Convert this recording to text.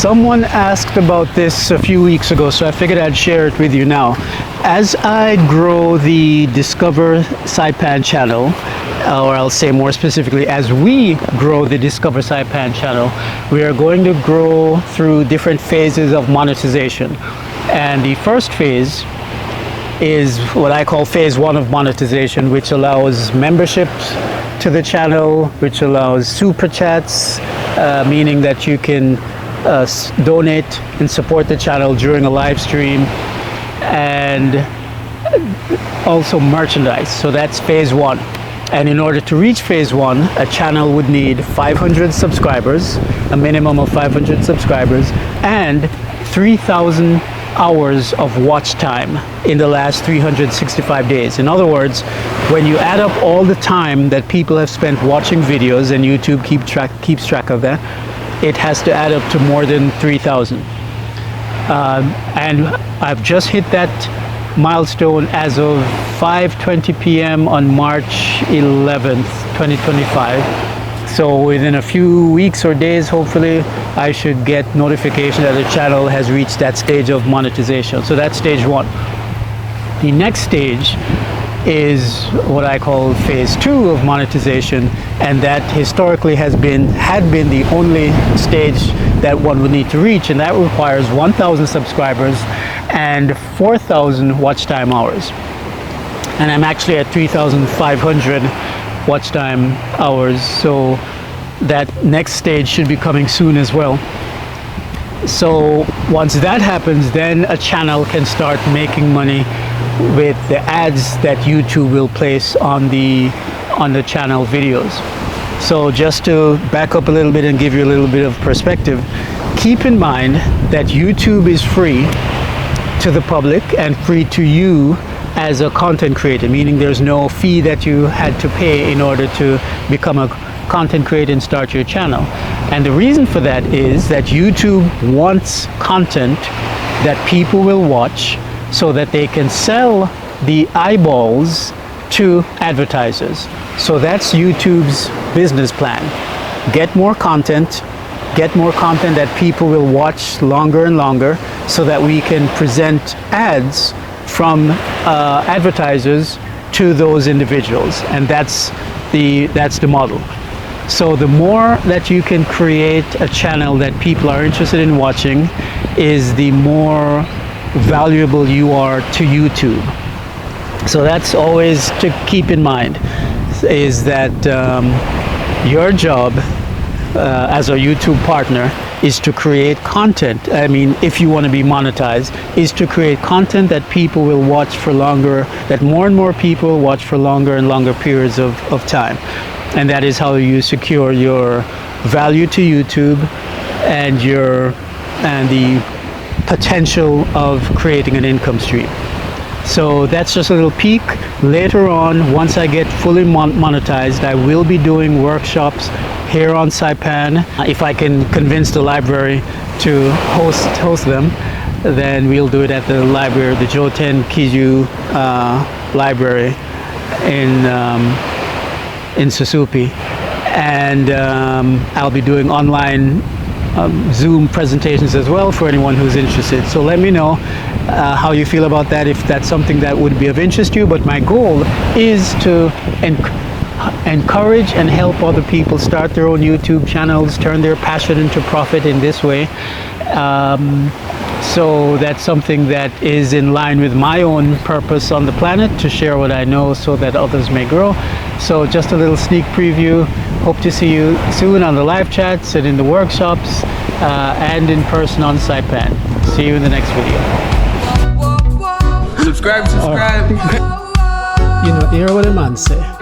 Someone asked about this a few weeks ago, so I figured I'd share it with you now. As I grow the Discover Saipan channel, or I'll say more specifically, as we grow the Discover Saipan channel, we are going to grow through different phases of monetization. And the first phase is what I call phase 1 of monetization, which allows memberships to the channel, which allows super chats, meaning that you can donate and support the channel during a live stream, and also merchandise. So that's phase 1. And in order to reach phase 1, a channel would need 500 subscribers, a minimum of 500 subscribers, and 3,000 hours of watch time in the last 365 days. In other words, when you add up all the time that people have spent watching videos, and YouTube keeps track of that, it has to add up to more than 3,000. And I've just hit that milestone as of 5:20 p.m. on March 11th, 2025. So within a few weeks or days, hopefully, I should get notification that the channel has reached that stage of monetization. So that's stage 1. The next stage is what I call phase 2 of monetization, and that historically had been the only stage that one would need to reach, and that requires 1,000 subscribers and 4,000 watch time hours. And I'm actually at 3,500 watch time hours, so that next stage should be coming soon as well. So once that happens, then a channel can start making money with the ads that YouTube will place on the channel videos. So just to back up a little bit and give you a little bit of perspective, keep in mind that YouTube is free to the public and free to you as a content creator, meaning there's no fee that you had to pay in order to become a content creator and start your channel. And the reason for that is that YouTube wants content that people will watch so that they can sell the eyeballs to advertisers. So that's YouTube's business plan. Get more content that people will watch longer and longer, so that we can present ads from advertisers to those individuals. And that's the model. So the more that you can create a channel that people are interested in watching, is the more valuable you are to YouTube. So that's always to keep in mind, is that your job as a YouTube partner is to create content. I mean, if you want to be monetized, is to create content that people will watch for longer, that more and more people watch for longer and longer periods of time. And that is how you secure your value to YouTube and the potential of creating an income stream. So that's just a little peek. Later on, once I get fully monetized, I will be doing workshops here on Saipan. If I can convince the library to host them, then we'll do it at the library, the Joten Kiju library in Susupi. And I'll be doing online Zoom presentations as well for anyone who's interested. So let me know how you feel about that, if that's something that would be of interest to you. But my goal is to encourage and help other people start their own YouTube channels, turn their passion into profit in this way. So that's something that is in line with my own purpose on the planet, to share what I know so that others may grow. So just a little sneak preview. Hope to see you soon on the live chats and in the workshops and in person on Saipan. See you in the next video. Subscribe. You know, hear what a man say.